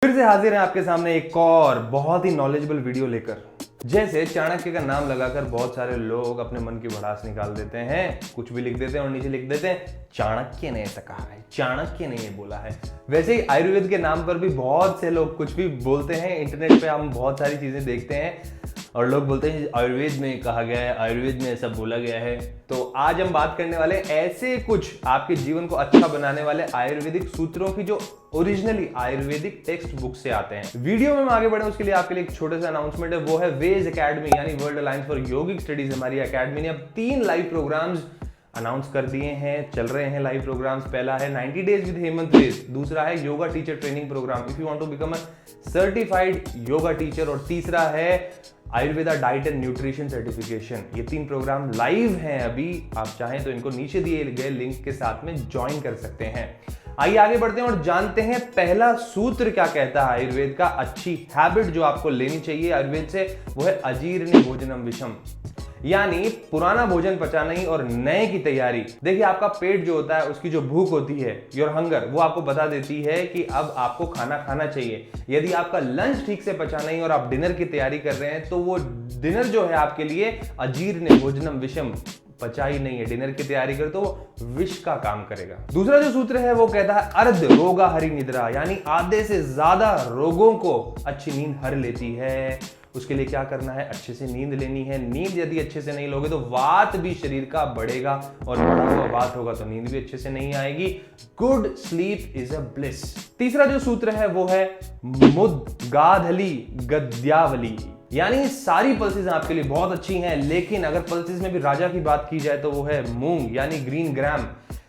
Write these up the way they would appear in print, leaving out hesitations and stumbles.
फिर से हाजिर हैं आपके सामने एक और बहुत ही नॉलेजेबल वीडियो लेकर। जैसे चाणक्य का नाम लगाकर बहुत सारे लोग अपने मन की भड़ास निकाल देते हैं, कुछ भी लिख देते हैं और नीचे लिख देते हैं चाणक्य ने ऐसा कहा है, चाणक्य ने ये बोला है। वैसे ही आयुर्वेद के नाम पर भी बहुत से लोग कुछ भी बोलते हैं। इंटरनेट पे हम बहुत सारी चीजें देखते हैं और लोग बोलते हैं आयुर्वेद में कहा गया है, आयुर्वेद में ऐसा बोला गया है। तो आज हम बात करने वाले ऐसे कुछ आपके जीवन को अच्छा बनाने वाले आयुर्वेदिक सूत्रों की जो ओरिजिनली आयुर्वेदिक टेक्स्ट बुक से आते हैं। वीडियो में हम आगे बढ़े उसके लिए आपके लिए एक छोटा सा अनाउंसमेंट है, वो है वेज एकेडमी यानी world alliance for yogic studies. हमारी एकेडमी ने अब 3 लाइव प्रोग्राम्स अनाउंस कर दिए हैं, चल रहे हैं लाइव प्रोग्राम्स। पहला है 90 डेज विद हेमंत रेस, दूसरा है yoga teacher training program if you want to become a certified yoga teacher, और तीसरा है Ayurveda diet and nutrition certification. ये 3 प्रोग्राम लाइव हैं अभी। आप चाहें तो इनको नीचे दिए गए लिंक के साथ में ज्वाइन कर सकते हैं। आइए आगे बढ़ते हैं और जानते हैं पहला सूत्र क्या कहता है आयुर्वेद का। अच्छी हैबिट जो आपको लेनी चाहिए आयुर्वेद से वो है अजीर्ण भोजनम विषम, यानी पुराना भोजन पचा नहीं और नए की तैयारी। देखिए आपका पेट जो होता है उसकी जो भूख होती है, योर हंगर, वो आपको बता देती है कि अब आपको खाना खाना चाहिए। यदि आपका लंच ठीक से पचा नहीं और आप डिनर की तैयारी कर रहे हैं तो वो डिनर जो है आपके लिए अजीर्ण भोजनम विषम, पचा ही नहीं है। डिनर की तैयारी कर तो विष का काम करेगा। दूसरा जो सूत्र है वो कहता है अर्ध रोगा हरि निद्रा, यानी आधे से ज्यादा रोगों को अच्छी नींद हर लेती है। उसके लिए क्या करना है, अच्छे से नींद लेनी है। नींद यदि अच्छे से नहीं लोगे तो वात भी शरीर का बढ़ेगा और बढ़ा हुआ वात होगा तो नींद भी अच्छे से नहीं आएगी। Good sleep is a bliss. तीसरा जो सूत्र है वो है मुद्गाधली गद्यावली, यानी सारी पल्सेस आपके लिए बहुत अच्छी हैं, लेकिन अगर पल्सेस में भी राजा की बात की जाए तो वो है मूंग यानी ग्रीन ग्राम।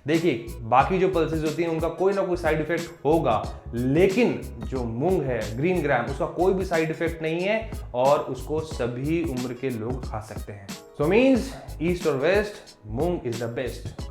देखिए बाकी जो पल्सेस होती हैं उनका कोई ना कोई साइड इफेक्ट होगा, लेकिन जो मूंग है ग्रीन ग्राम उसका कोई भी साइड इफेक्ट नहीं है और उसको सभी उम्र के लोग खा सकते हैं। सो मीन्स ईस्ट और west moong is the best.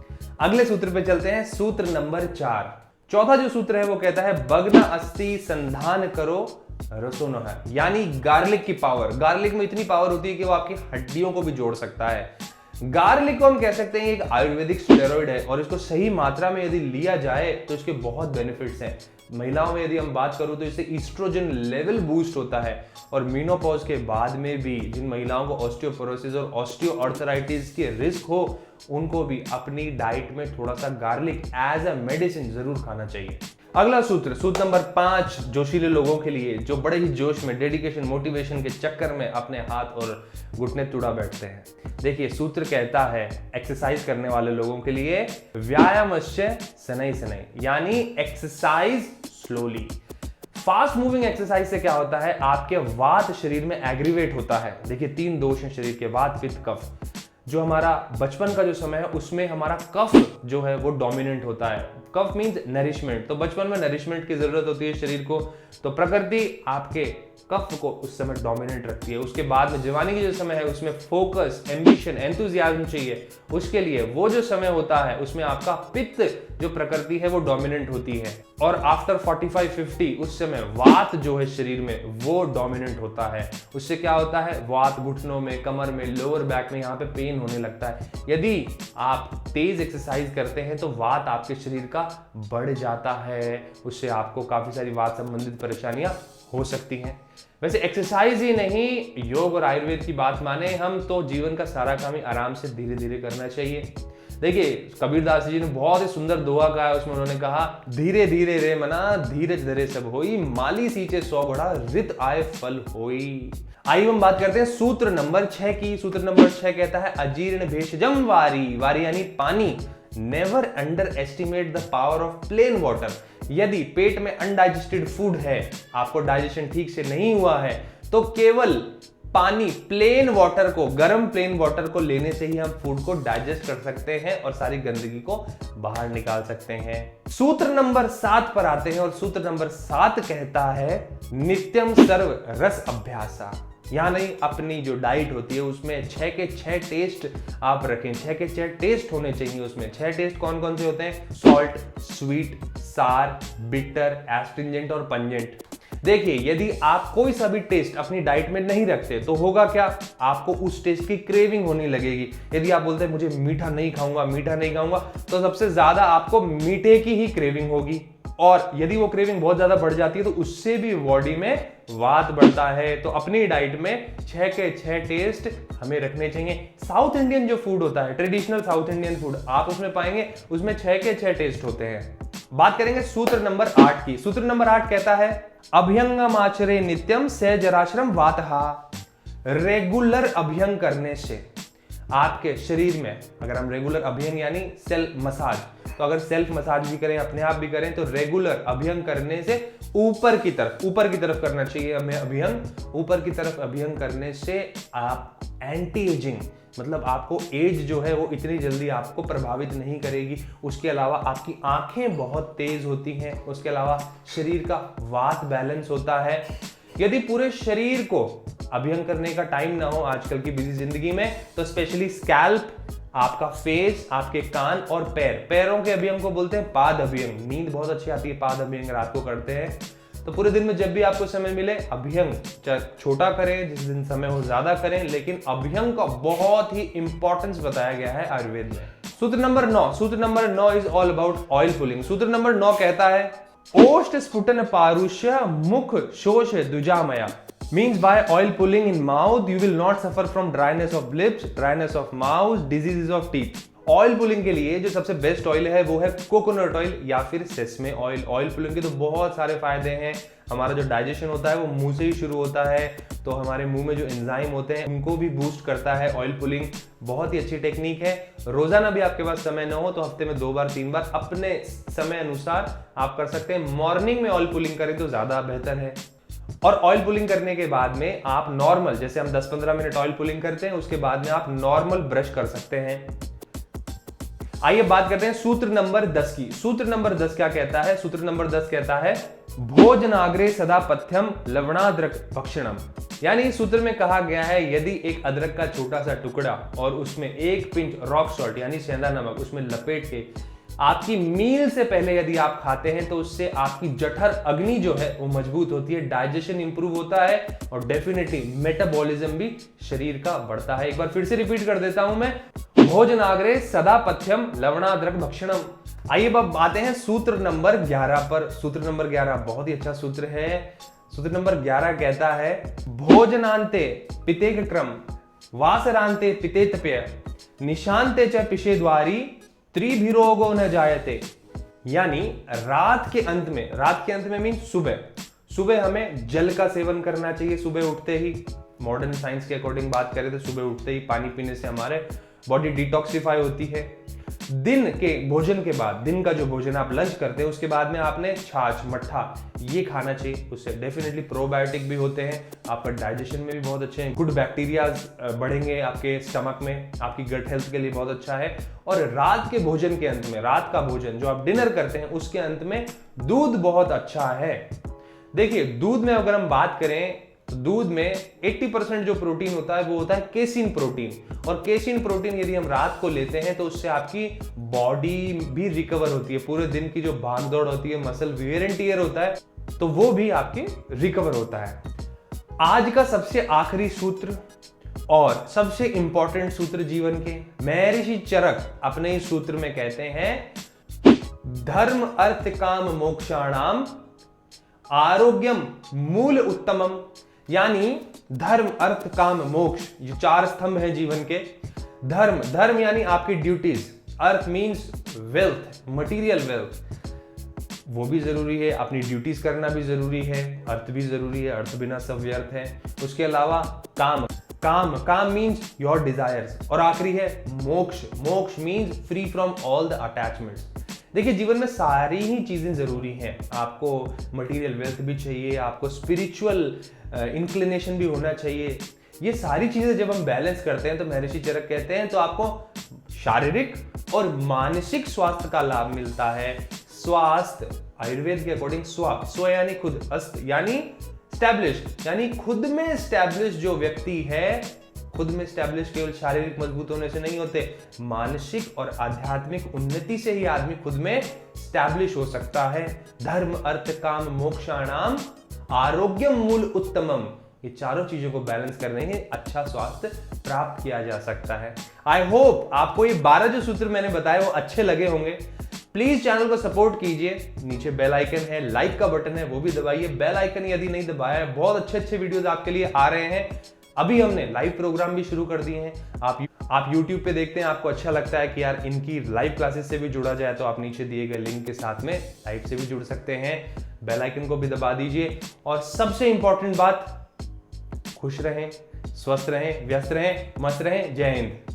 अगले सूत्र पे चलते हैं, सूत्र नंबर 4। चौथा जो सूत्र है वो कहता है बग्न अस्ति संधान करो रसोन है, यानी गार्लिक की पावर। गार्लिक में इतनी पावर होती है कि वो आपकी हड्डियों को भी जोड़ सकता है। गार्लिक को हम कह सकते हैं एक आयुर्वेदिक स्टेरॉइड है और इसको सही मात्रा में यदि लिया जाए तो इसके बहुत बेनिफिट्स हैं। महिलाओं में यदि हम बात करूं तो इससे ईस्ट्रोजन लेवल बूस्ट होता है और मीनोपॉज के बाद में भी जिन महिलाओं को ऑस्टियोपोरोसिस और ऑस्टियोआर्थराइटिस की रिस्क हो उनको भी अपनी डाइट में थोड़ा सा गार्लिक एज अ मेडिसिन जरूर खाना चाहिए। अगला सूत्र, सूत्र नंबर 5, जोशीले लोगों के लिए जो बड़े ही जोश में डेडिकेशन मोटिवेशन के चक्कर में अपने हाथ और घुटने तुड़ा बैठते हैं। देखिए सूत्र कहता है एक्सरसाइज करने वाले लोगों के लिए व्यायामश्च शनै शनै, यानी exercise slowly. Fast moving exercise से क्या होता है, आपके वात शरीर में एग्रीवेट होता है। देखिए 3 दोष हैं शरीर के, वात पित्त कफ। जो हमारा बचपन का जो समय है उसमें हमारा कफ जो है वो डोमिनेंट होता है। कफ मींस नरिशमेंट, तो बचपन में नरिशमेंट की जरूरत होती है शरीर को, तो प्रकृति आपके कफ को उस समय डोमिनेंट रखती है। उसके बाद में जवानी की जो समय है उसमें फोकस, एम्बिशन, एंथुजियाज्म चाहिए। उसके लिए वो जो समय होता है उसमें आपका पित्त जो प्रकृति है वो डोमिनेंट होती है। और आफ्टर 45-50 उस समय वात जो है शरीर में वो डोमिनेंट होता है। उससे क्या होता है, वात घुटनों में, कमर में, लोअर बैक में यहाँ पे पेन होने लगता है। यदि आप तेज एक्सरसाइज करते हैं तो वात आपके शरीर का बढ़ जाता है, उससे आपको काफी सारी वात संबंधित परेशानियां हो सकती हैं। वैसे एक्सरसाइज ही नहीं, योग और आयुर्वेद की बात माने हम तो जीवन का सारा काम ही आराम से धीरे धीरे करना चाहिए। देखिए कबीरदास जी ने बहुत ही सुंदर दोहा कहा है, उसमें उन्होंने कहा धीरे धीरे रे मना धीरज धरे सब होई, माली सींचे 100 घड़ा रित आए फल होई। आइए हम बात करते हैं सूत्र नंबर 6 की। सूत्र नंबर 6 कहता है अजीर्ण भेषजम वारी, वारी यानी पानी। Never under estimate the power of plain water. यदि पेट में अनडाइजेस्टेड फूड है, आपको डाइजेशन ठीक से नहीं हुआ है, तो केवल पानी, प्लेन वाटर को, गर्म प्लेन वाटर को लेने से ही हम फूड को डाइजेस्ट कर सकते हैं और सारी गंदगी को बाहर निकाल सकते हैं। सूत्र नंबर 7 पर आते हैं और सूत्र नंबर 7 कहता है नित्यम सर्व रस अभ्यासा, यानी अपनी जो डाइट होती है उसमें 6 के 6 टेस्ट आप रखें। 6 के 6 टेस्ट होने चाहिए उसमें। 6 टेस्ट कौन कौन से होते हैं, सॉल्ट, स्वीट, सार, बिटर, एस्ट्रिंजेंट और पंजेंट। देखिए यदि आप कोई सा भी टेस्ट अपनी डाइट में नहीं रखते तो होगा क्या, आपको उस टेस्ट की क्रेविंग होने लगेगी। यदि आप बोलते हैं मुझे मीठा नहीं खाऊंगा, मीठा नहीं खाऊंगा, तो सबसे ज्यादा आपको मीठे की ही क्रेविंग होगी और यदि वो क्रेविंग बहुत ज्यादा बढ़ जाती है तो उससे भी बॉडी में वात बढ़ता है। तो अपनी डाइट में 6 के 6 टेस्ट हमें रखने चाहिए। साउथ इंडियन जो फूड होता है, ट्रेडिशनल साउथ इंडियन फूड, आप उसमें पाएंगे उसमें 6 के 6 टेस्ट होते हैं। बात करेंगे सूत्र नंबर 8 की। सूत्र नंबर 8 कहता है अभ्यंगम आचरे नित्यम सहजराश्रम वातहा। रेगुलर अभ्यंग करने से आपके शरीर में, अगर हम रेगुलर अभ्यंग यानी सेल्फ मसाज, तो अगर सेल्फ मसाज भी करें, अपने आप भी करें, तो रेगुलर अभ्यंग करने से ऊपर की तरफ करना चाहिए हमें अभ्यंग। ऊपर की तरफ अभ्यंग करने से आप एंटी एजिंग, मतलब आपको एज जो है वो इतनी जल्दी आपको प्रभावित नहीं करेगी। उसके अलावा आपकी आंखें बहुत तेज होती हैं। उसके अलावा शरीर का वात बैलेंस होता है। यदि पूरे शरीर को अभ्यंग करने का टाइम ना हो आजकल की बिजी जिंदगी में, तो स्पेशली स्कैल्प, आपका फेस, आपके कान और पैरों के अभ्यंग को बोलते हैं पाद अभ्यंग। नींद बहुत अच्छी आती है पाद अभ्यंग रात को करते हैं। तो पूरे दिन में जब भी आपको समय मिले अभ्यंग छोटा करें, जिस दिन समय हो ज्यादा करें, लेकिन अभ्यंग का बहुत ही इंपॉर्टेंस बताया गया है आयुर्वेद में। सूत्र नंबर 9। सूत्र number 9 is all about oil pulling. सूत्र नंबर 9 कहता है ओष्ठ स्फुटन पारुष्य मुख शोष द्विजामया। Means by oil pulling in mouth you will not suffer from dryness of lips, dryness of mouth, diseases of teeth. Oil pulling के लिए जो सबसे बेस्ट ऑयल है वो है कोकोनट ऑयल या फिर सेसमे ऑयल। ऑयल पुलिंग के तो बहुत सारे फायदे हैं। हमारा जो डाइजेशन होता है वो मुंह से ही शुरू होता है, तो हमारे मुंह में जो एंजाइम होते हैं उनको भी बूस्ट करता है ऑयल पुलिंग। बहुत ही अच्छी टेक्निक है। रोजाना भी आपके पास समय न हो तो हफ्ते में 2 बार 3 बार अपने समय अनुसार आप कर सकते हैं। मॉर्निंग में ऑयल पुलिंग करें तो ज्यादा बेहतर है। और ऑयल पुलिंग करने के बाद में आप नॉर्मल, जैसे हम 10-15 मिनट ऑयल पुलिंग करते हैं, उसके बाद में आप नॉर्मल ब्रश कर सकते हैं। आइए बात करते हैं सूत्र नंबर 10 की। सूत्र नंबर 10 क्या कहता है? सूत्र नंबर 10 कहता है भोजनाग्रे सदा पथ्यम लवणाद्रक भक्षणम। यानी इस सूत्र में कहा गया है यदि एक अदरक का छोटा सा टुकड़ा और उसमें 1 पिंच रॉक सॉल्ट यानी सेंधा नमक उसमें लपेट के आपकी मील से पहले यदि आप खाते हैं तो उससे आपकी जठर अग्नि जो है वो मजबूत होती है, डाइजेशन इंप्रूव होता है और डेफिनेटली मेटाबॉलिज्म भी शरीर का बढ़ता है। एक बार फिर से रिपीट कर देता हूं मैं, भोजनाग्रे सदा पथ्यम लवणाद्रक भक्षणम। आइए अब आते हैं सूत्र नंबर 11 पर। सूत्र नंबर 11 बहुत ही अच्छा सूत्र है। सूत्र नंबर 11 कहता है भोजनांते पितेक क्रम वासरांते पितेतप्य निशांते च पिषेद्वारी त्रिभिरोगो न जायते। यानी रात के अंत में मीन सुबह हमें जल का सेवन करना चाहिए। सुबह उठते ही, मॉडर्न साइंस के अकॉर्डिंग बात करें तो सुबह उठते ही पानी पीने से हमारे बॉडी डिटॉक्सिफाई होती है। दिन के भोजन के बाद, दिन का जो भोजन आप लंच करते हैं उसके बाद में आपने छाछ, मट्ठा ये खाना चाहिए। उससे डेफिनेटली प्रोबायोटिक भी होते हैं, आपका डाइजेशन में भी बहुत अच्छे हैं, गुड बैक्टीरिया बढ़ेंगे आपके स्टमक में, आपकी गट हेल्थ के लिए बहुत अच्छा है। और रात के भोजन के अंत में, रात का भोजन जो आप डिनर करते हैं उसके अंत में दूध बहुत अच्छा है। देखिए दूध में अगर हम बात करें तो दूध में 80% जो प्रोटीन होता है वो होता है केसिन प्रोटीन। और केसिन प्रोटीन यदि हम रात को लेते हैं तो उससे आपकी बॉडी भी रिकवर होती है। पूरे दिन की जो भागदौड़ होती है, मसल वियर एंड टियर होता है, तो वो भी आपकी रिकवर होता है। आज का सबसे आखिरी सूत्र और सबसे इंपॉर्टेंट सूत्र जीवन के, महर्षि चरक अपने इस सूत्र में कहते हैं धर्म अर्थ काम मोक्षाणाम आरोग्यम मूल उत्तमम। यानी धर्म अर्थ काम मोक्ष, ये 4 स्तंभ है जीवन के। धर्म यानी आपकी ड्यूटीज, अर्थ मींस वेल्थ, मटेरियल वेल्थ, वो भी जरूरी है, अपनी ड्यूटीज करना भी जरूरी है, अर्थ भी जरूरी है, अर्थ बिना सब व्यर्थ है। उसके अलावा काम मींस योर डिजायर्स। और आखिरी है मोक्ष means free from all the attachments. देखिए जीवन में सारी ही चीजें जरूरी हैं। आपको मटेरियल वेल्थ भी चाहिए, आपको स्पिरिचुअल इंक्लिनेशन भी होना चाहिए। ये सारी चीजें जब हम बैलेंस करते हैं तो महर्षि चरक कहते हैं तो आपको शारीरिक और मानसिक स्वास्थ्य का लाभ मिलता है। स्वास्थ्य आयुर्वेद के अकॉर्डिंग स्व यानी खुद, अस्त यानी स्टैब्लिश्ड, यानी खुद में स्टैब्लिश जो व्यक्ति है, खुद में स्टैब्लिश केवल शारीरिक मजबूत होने से नहीं होते, मानसिक और आध्यात्मिक उन्नति से ही आदमी खुद में स्टैब्लिश हो सकता है। धर्म अर्थ काम मोक्षाणाम आरोग्यम मूल उत्तमम, ये चारों चीजों को बैलेंस करने ही अच्छा स्वास्थ्य प्राप्त किया जा सकता है। आई होप आपको ये 12 जो सूत्र मैंने बताए वो अच्छे लगे होंगे। प्लीज चैनल को सपोर्ट कीजिए। नीचे बेल आइकन है, लाइक का बटन है, वो भी दबाइए। बेल आइकन यदि नहीं दबाया है, बहुत अच्छे अच्छे वीडियोस आपके लिए आ रहे हैं। अभी हमने लाइव प्रोग्राम भी शुरू कर दिए हैं। आप YouTube पे देखते हैं, आपको अच्छा लगता है कि यार इनकी लाइव क्लासेस से भी जुड़ा जाए, तो आप नीचे दिए गए लिंक के साथ में लाइव से भी जुड़ सकते हैं। बेल आइकन को भी दबा दीजिए। और सबसे इंपॉर्टेंट बात, खुश रहें, स्वस्थ रहें, व्यस्त रहें, मस्त रहें। जय हिंद।